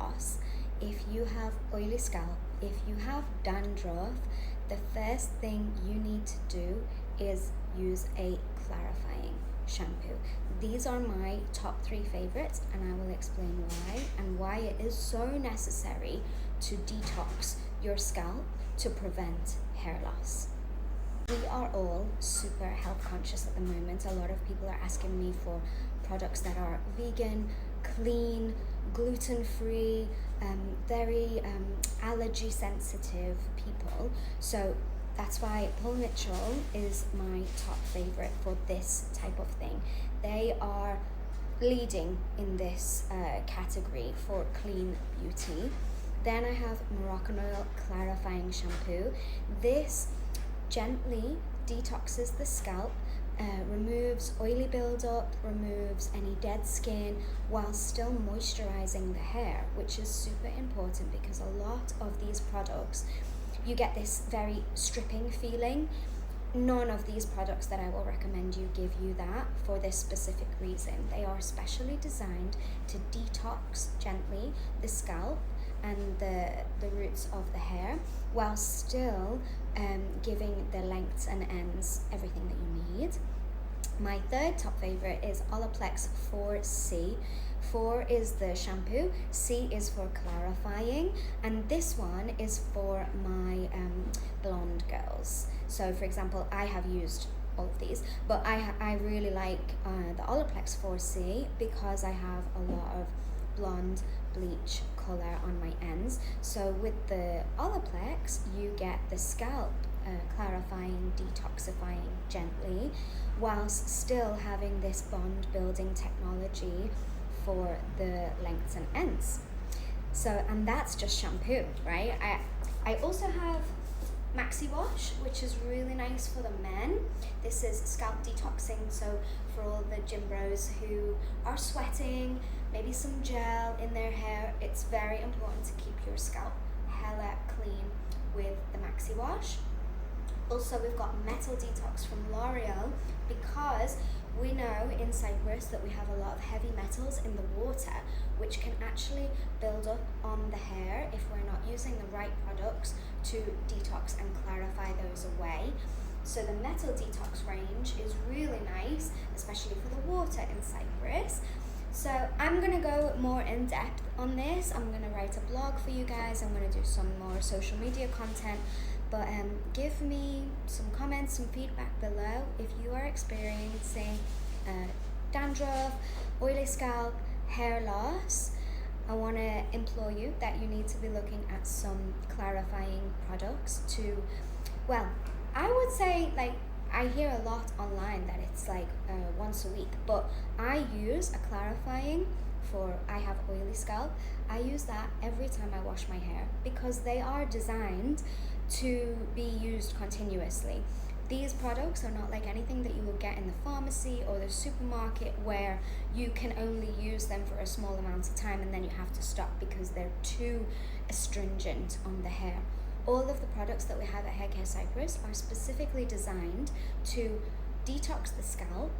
loss, if you have oily scalp, if you have dandruff, the first thing you need to do is use a clarifying shampoo. These are my top 3 favorites, and I will explain why and why it is so necessary to detox your scalp to prevent hair loss. We are all super health conscious at the moment. A lot of people are asking me for products that are vegan, clean, gluten-free, very allergy sensitive people. So that's why Paul Mitchell is my top favorite for this type of thing. They are leading in this category for clean beauty. Then I have Moroccan Oil Clarifying Shampoo. This gently detoxes the scalp, removes oily buildup, removes any dead skin while still moisturizing the hair, which is super important because a lot of these products, you get this very stripping feeling. None of these products that I will recommend you give you that for this specific reason. They are specially designed to detox gently the scalp and the roots of the hair while still giving the lengths and ends everything that you need. My third top favorite is Olaplex 4C. 4 is the shampoo, C is for clarifying, and this one is for my blonde girls. So for example, I have used all of these, but I really like the Olaplex 4C because I have a lot of blonde bleach color on my ends. So with the Olaplex, you get the scalp clarifying, detoxifying gently, whilst still having this bond building technology for the lengths and ends. So, and that's just shampoo, right? I also have Maxi Wash, which is really nice for the men. This is scalp detoxing, so for all the gym bros who are sweating, maybe some gel in their hair, it's very important to keep your scalp hella clean with the Maxi Wash. Also, we've got Metal Detox from L'Oreal because we know in Cyprus that we have a lot of heavy metals in the water, which can actually build up on the hair if we're not using the right products to detox and clarify those away. So the Metal Detox range is really nice, especially for the water in Cyprus. So I'm going to go more in depth on this. I'm going to write a blog for you guys. I'm going to do some more social media content. But give me some comments, some feedback below if you are experiencing dandruff, oily scalp, hair loss. I want to implore you that you need to be looking at some clarifying products to, well, I would say, like, I hear a lot online that it's like once a week, but I use a clarifying I have oily scalp. I use that every time I wash my hair because they are designed to be used continuously. These products are not like anything that you will get in the pharmacy or the supermarket where you can only use them for a small amount of time and then you have to stop because they're too astringent on the hair. All of the products that we have at Hair Care Cyprus are specifically designed to detox the scalp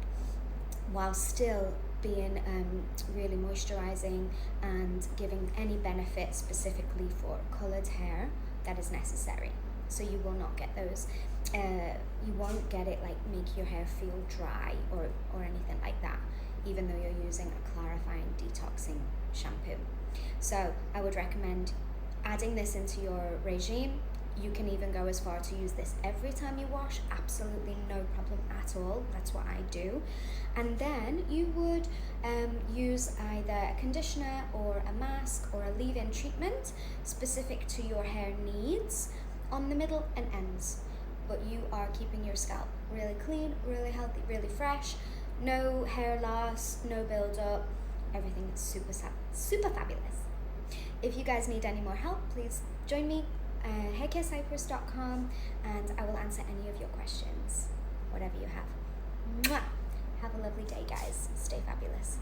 while still being really moisturizing and giving any benefit specifically for colored hair that is necessary. So you will not get those, you won't get it like make your hair feel dry or anything like that, even though you're using a clarifying detoxing shampoo. So I would recommend adding this into your regime. You can even go as far to use this every time you wash, absolutely no problem at all. That's what I do. And then you would use either a conditioner or a mask or a leave-in treatment specific to your hair needs on the middle and ends. But you are keeping your scalp really clean, really healthy, really fresh, no hair loss, no buildup, everything is super fabulous. If you guys need any more help, please join me haircarecyprus.com and I will answer any of your questions, whatever you have. Mwah! Have a lovely day, guys. Stay fabulous.